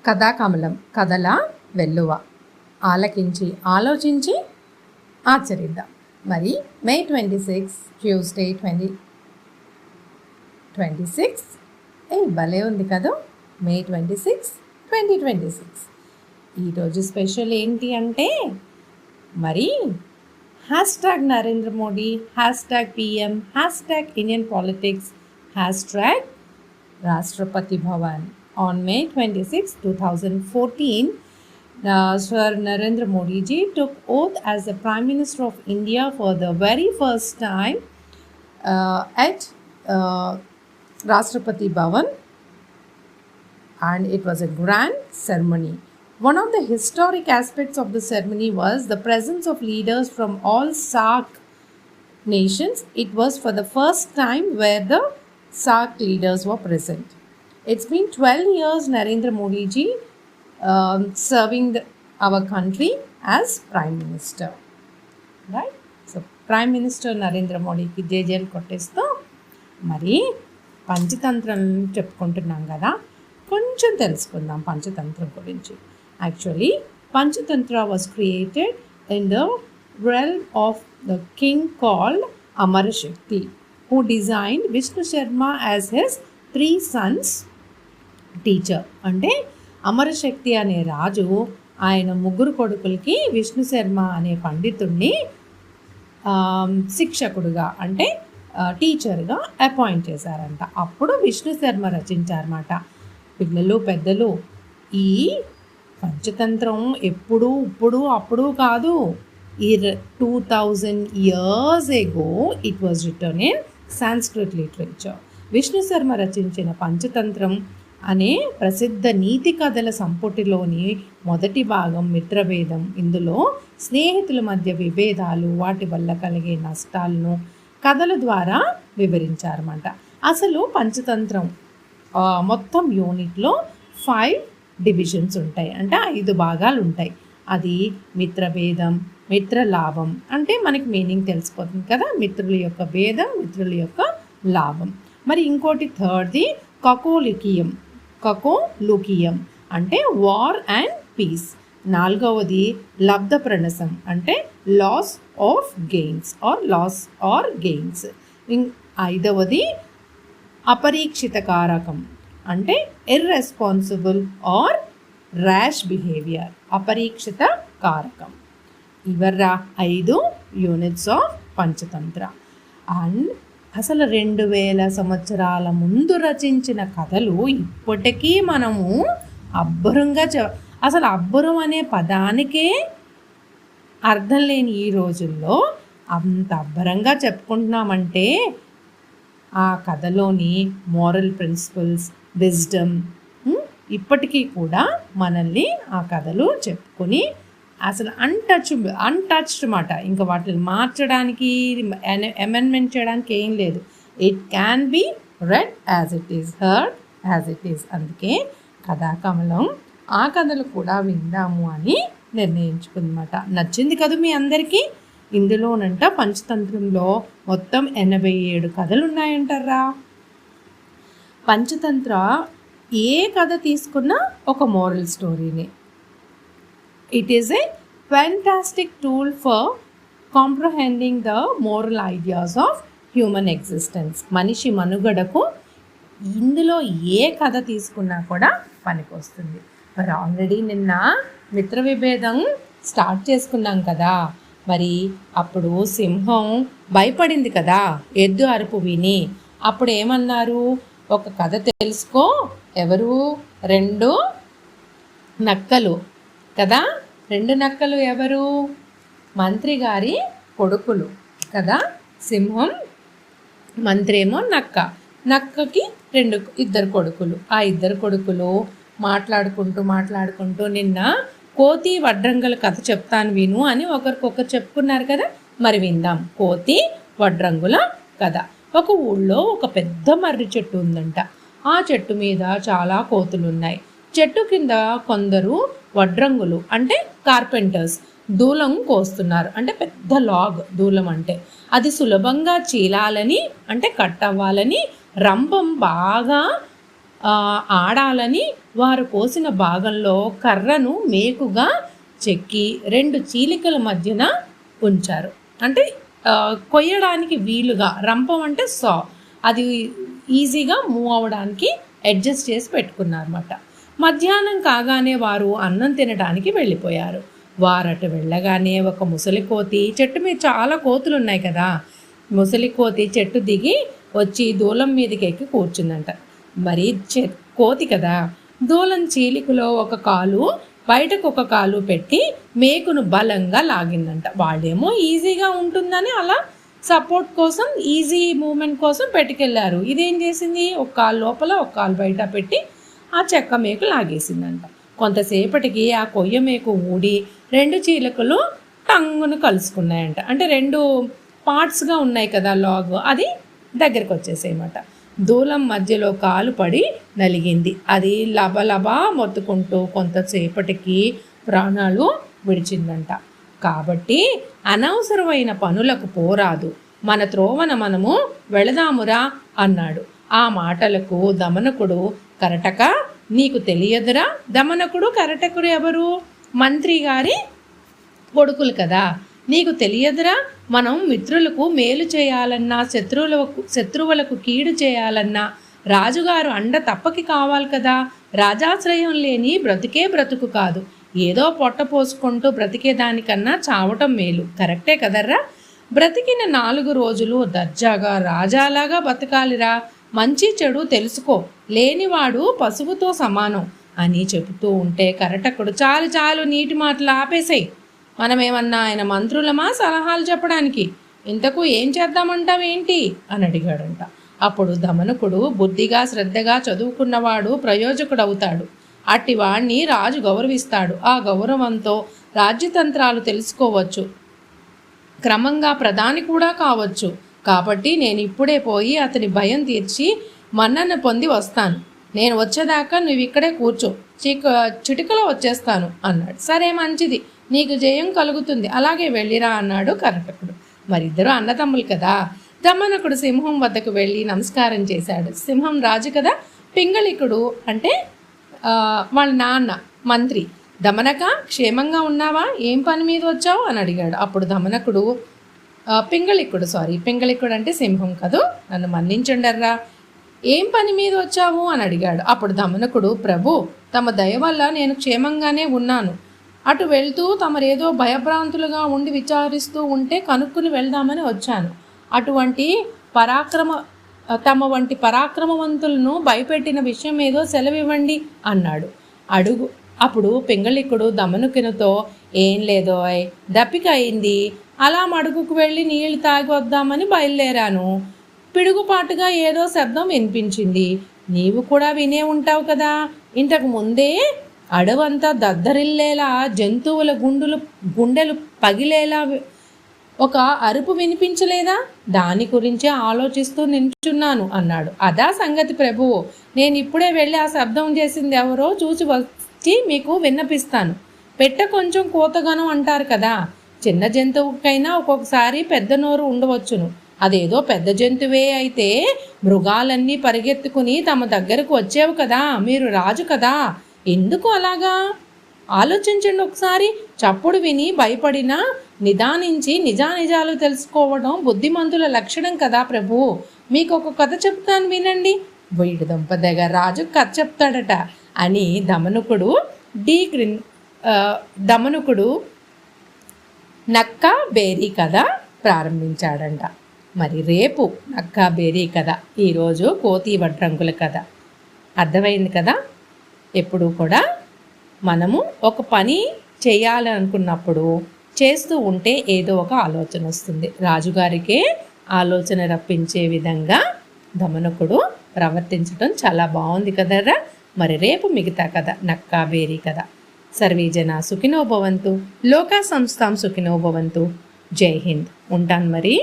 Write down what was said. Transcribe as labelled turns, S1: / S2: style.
S1: కథాకమలం కథల వెల్లువ ఆలకించి ఆలోచించి ఆచరిద్దాం. మరి మే 26 ట్యూస్డే 2026 భలే ఉంది కదా. మే 26 2026 ఈరోజు స్పెషల్ ఏంటి అంటే మరి hashtag Narendra Modi, hashtag PM, hashtag Indian politics, hashtag Rashtrapati Bhavan. On May 26, 2014, Sir Narendra Modi ji took oath as the Prime Minister of India for the very first time at Rashtrapati Bhavan, and it was a grand ceremony. One of the historic aspects of the ceremony was the presence of leaders from all SAARC nations. It was for the first time where the SAARC leaders were present. It's been 12 years Narendra Modi ji serving our country as Prime Minister. Right? So, Prime Minister Narendra Modi ki జేజేలు కొట్టేస్తూ మరి పంచతంత్రం చెప్పుకుంటున్నాం కదా, కొంచెం తెలుసుకుందాం పంచతంత్రం గురించి. Actually Panchatantra was created in the realm of the king called Amara Shakti, who designed Vishnu Sharma as his 3 sons teacher. అంటే అమరశక్తి అనే రాజు ఆయన 3 కొడుకులకి విష్ణు శర్మ అనే పండితుడిని శిక్షకుడుగా అంటే టీచర్గా అపాయింట్ చేశారంట. అప్పుడు విష్ణు శర్మ రచించారన్నమాట. పిల్లలు పెద్దలు, ఈ పంచతంత్రం ఎప్పుడు ఇప్పుడు అప్పుడు కాదు, ఈ 2000 years ago it was written in Sanskrit literature. Vishnu Sharma రచించిన పంచతంత్రం అనే ప్రసిద్ధ నీతి కథల సంపుటిలోని మొదటి భాగం మిత్రభేదం. ఇందులో స్నేహితుల మధ్య విభేదాలు, వాటి వల్ల కలిగే నష్టాలను కథల ద్వారా వివరించారన్నమాట. అసలు పంచతంత్రం మొత్తం యూనిట్లో 5 డివిజన్స్ ఉంటాయి, అంటే 5 భాగాలు ఉంటాయి. అది మిత్రభేదం, మిత్రలాభం, అంటే మనకి మీనింగ్ తెలిసిపోతుంది కదా, మిత్రుల యొక్క భేదం, మిత్రుల యొక్క లాభం. మరి ఇంకోటి థర్డ్ది కకోలుకియం అంటే వార్ అండ్ పీస్. 4వది లబ్ధ ప్రణసం అంటే loss of gains or gains. 5వది అపరీక్షిత కారకం అంటే ఇర్రెస్పాన్సిబుల్ ఆర్ ర్యాష్ బిహేవియర్, అపరీక్షిత కారకం. ఇవర్రా 5 యూనిట్స్ ఆఫ్ పంచతంత్ర. అండ్ అసలు 2000 సంవత్సరాల ముందు రచించిన కథలు ఇప్పటికీ మనము అబ్బురంగా అసలు అబ్బురం అనే పదానికే అర్థం లేని ఈ రోజుల్లో అంత అబ్బరంగా చెప్పుకుంటున్నామంటే ఆ కథలోని మోరల్ ప్రిన్సిపల్స్, విజ్డమ్ ఇప్పటికీ కూడా మనల్ని ఆ కథలు చెప్పుకొని అసలు అన్టచ్డ్ మాట. ఇంకా వాటిని మార్చడానికి, అమెండ్మెంట్ చేయడానికి ఏం లేదు. It can be red as it is, heard as it is. అందుకే కథాకమలం ఆ కథలు కూడా విందాము అని నిర్ణయించుకుందన్నమాట. నచ్చింది కదా మీ అందరికీ. ఇందులోనంట పంచతంత్రంలో మొత్తం 87 కథలు ఉన్నాయంటారా. పంచతంత్ర ఏ కథ తీసుకున్నా ఒక మోరల్ స్టోరీని. It is a fantastic tool for comprehending the moral ideas of human existence. మనిషి మనుగడకు ఇందులో ఏ కథ తీసుకున్నా కూడా పనికొస్తుంది. మరి ఆల్రెడీ నిన్న మిత్ర విభేదం స్టార్ట్ చేసుకున్నాం కదా. మరి అప్పుడు సింహం భయపడింది కదా ఎద్దు అరుపు విని. అప్పుడు ఏమన్నారు, ఒక కథ తెలుసుకో. ఎవరు? 2 నక్కలు కదా. 2 నక్కలు ఎవరు? మంత్రి గారి కొడుకులు కదా. సింహం, మంత్రి ఏమో నక్క, నక్కకి 2 కొడుకులు. ఆ 2 కొడుకులు మాట్లాడుకుంటూ నిన్న కోతి వడ్రంగుల కథ చెప్తాను విను అని ఒకరికొకరు చెప్పుకున్నారు కదా. మరి విందాం కోతి వడ్రంగుల కథ. ఒక ఊళ్ళో ఒక పెద్ద మర్రి చెట్టు ఉందంట. ఆ చెట్టు మీద చాలా కోతులు ఉన్నాయి. చెట్టు కింద కొందరు వడ్రంగులు అంటే కార్పెంటర్స్ దూలం కోస్తున్నారు. అంటే పెద్ద లాగ్ దూలం అంటే అది సులభంగా చీలాలని అంటే కట్ అవ్వాలని రంపం బాగా ఆడాలని వారు కోసిన భాగంలో కర్రను మేకుగా చెక్కి 2 చీలికల మధ్యన ఉంచారు. అంటే కొయ్యడానికి వీలుగా, రంపం అంటే సా, అది ఈజీగా మూవ్ అవ్వడానికి అడ్జస్ట్ చేసి పెట్టుకున్నారన్నమాట. మధ్యాహ్నం కాగానే వారు అన్నం తినడానికి వెళ్ళిపోయారు. వారటు వెళ్ళగానే ఒక ముసలి కోతి, చెట్టు మీద చాలా కోతులు ఉన్నాయి కదా, ముసలి కోతి చెట్టు దిగి వచ్చి దూలం మీదకి ఎక్కి కూర్చుందంట. మరి కోతి కదా, దూలం చీలికలో ఒక కాలు బయటకు ఒక కాలు పెట్టి మేకును బలంగా లాగిందంట. వాళ్ళేమో ఈజీగా ఉంటుందని అలా సపోర్ట్ కోసం, ఈజీ మూమెంట్ కోసం పెట్టుకెళ్ళారు. ఇదేం చేసింది, ఒక కాలు లోపల ఒక కాలు బయట పెట్టి ఆ చెక్క మేకు లాగేసిందంట. కొంతసేపటికి ఆ కొయ్య మేకు ఊడి 2 చీలికలు టంగును కలుసుకున్నాయంట. అంటే 2 పార్ట్స్గా ఉన్నాయి కదా లాగ్, అది దగ్గరికి వచ్చేసేయమాట. దూలం మధ్యలో కాలు పడి నలిగింది. అది లబలబా మొత్తుకుంటూ కొంతసేపటికి ప్రాణాలు విడిచిందంట. కాబట్టి అనవసరమైన పనులకు పోరాదు, మన త్రోవన మనము వెళదామురా అన్నాడు. ఆ మాటలకు దమనకుడు, కరటక నీకు తెలియదురా? దమనకుడు కరటకుడు ఎవరు? మంత్రి గారి కొడుకులు కదా. నీకు తెలియదురా? మనం మిత్రులకు మేలు చేయాలన్నా, శత్రువులకు కీడు చేయాలన్నా రాజుగారు అండ తప్పకి కావాలి కదా. రాజాశ్రయం లేని బ్రతుకే బ్రతుకు కాదు. ఏదో పొట్ట పోసుకుంటూ బ్రతికేదానికన్నా చావటం మేలు. కరెక్టే కదర్రా? బ్రతికిన 4 రోజులు దర్జాగా రాజాలాగా బతకాలిరా. మంచి చెడు తెలుసుకో, లేనివాడు పశువుతో సమానం అని చెబుతూ ఉంటే కరటకుడు, చాలు చాలు నీటి మాటలు ఆపేసాయి, మనమేమన్నా ఆయన మంత్రులమా సలహాలు చెప్పడానికి? ఇంతకు ఏం చేద్దామంటావేంటి అని అడిగాడంట. అప్పుడు దమనకుడు, బుద్ధిగా శ్రద్ధగా చదువుకున్నవాడు ప్రయోజకుడవుతాడు. అట్టివాణ్ణి రాజు గౌరవిస్తాడు. ఆ గౌరవంతో రాజ్యతంత్రాలు తెలుసుకోవచ్చు, క్రమంగా ప్రధాని కూడా కావచ్చు. కాబట్టి నేను ఇప్పుడే పోయి అతని భయం తీర్చి మన్నన పొంది వస్తాను. నేను వచ్చేదాకా నువ్వు ఇక్కడే కూర్చో, చిటికలో వచ్చేస్తాను అన్నాడు. సరే మంచిది, నీకు జయం కలుగుతుంది, అలాగే వెళ్ళిరా అన్నాడు కరటకుడు. మరిద్దరు అన్నదమ్ములు కదా. దమనకుడు సింహం వద్దకు వెళ్ళి నమస్కారం చేశాడు. సింహం రాజు కదా. పింగళికుడు అంటే వాళ్ళ నాన్న మంత్రి. దమనక క్షేమంగా ఉన్నావా? ఏం పని మీద వచ్చావు అని అడిగాడు. అప్పుడు దమనకుడు, పింగళికుడు అంటే సింహం కదూ, నన్ను మన్నించండర్రా, ఏం పని మీద వచ్చావు అని అడిగాడు. అప్పుడు దమనకుడు, ప్రభు తమ దయ వల్ల నేను క్షేమంగానే ఉన్నాను. అటు వెళ్తూ తమరేదో భయభ్రాంతులుగా ఉండి విచారిస్తూ ఉంటే కనుక్కుని వెళ్దామని వచ్చాను. తమ వంటి పరాక్రమవంతులను భయపెట్టిన విషయం ఏదో సెలవివ్వండి అన్నాడు. అప్పుడు పింగళికుడు దమనకునితో, ఏం లేదో దప్పిక అయింది, అలా మడుగుకు వెళ్ళి నీళ్లు తాగి వద్దామని బయలుదేరాను. పిడుగుపాటుగా ఏదో శబ్దం వినిపించింది. నీవు కూడా వినే ఉంటావు కదా. ఇంతకు ముందే అడవంతా దద్దరిల్లేలా, జంతువుల గుండెలు పగిలేలా ఒక అరుపు వినిపించలేదా? దాని గురించి ఆలోచిస్తూ నిల్చున్నాను అన్నాడు. అదా సంగతి ప్రభువు, నేను ఇప్పుడే వెళ్ళి ఆ శబ్దం చేసింది ఎవరో చూసి వచ్చి మీకు విన్నపిస్తాను. పెట్ట కొంచెం కోతగనం అంటారు కదా. చిన్న జంతువుకైనా ఒక్కొక్కసారి పెద్ద నోరు ఉండవచ్చును. అదేదో పెద్ద జంతువే అయితే మృగాలన్నీ పరిగెత్తుకుని తమ దగ్గరకు వచ్చేవి కదా. మీరు రాజు కదా, ఎందుకు అలాగా? ఆలోచించండి ఒకసారి. చప్పుడు విని భయపడినా నిదానించి నిజానిజాలు తెలుసుకోవడం బుద్ధిమంతుల లక్షణం కదా ప్రభు. మీకు ఒక కథ చెప్తాను వినండి. వీడి దంపదగ రాజు కథ చెప్తాడట అని దమనకుడు నక్క బేరీ కథ ప్రారంభించాడంట. మరి రేపు నక్క బేరీ కథ, ఈరోజు కోతి వడ్రంగుల కథ. అర్థమైంది కదా? ఎప్పుడు కూడా మనము ఒక పని చేయాలనుకున్నప్పుడు చేస్తూ ఉంటే ఏదో ఒక ఆలోచన వస్తుంది. రాజుగారికే ఆలోచన రప్పించే విధంగా దమనకుడు ప్రవర్తించడం చాలా బాగుంది కదరా. మరి రేపు మిగతా కథ, నక్కా బేరీ కథ. సర్వే జనా సుఖినో భవంతు, లోకా సంస్థాం సుఖినో భవంతు. జై హింద్. ఉంటాను మరి.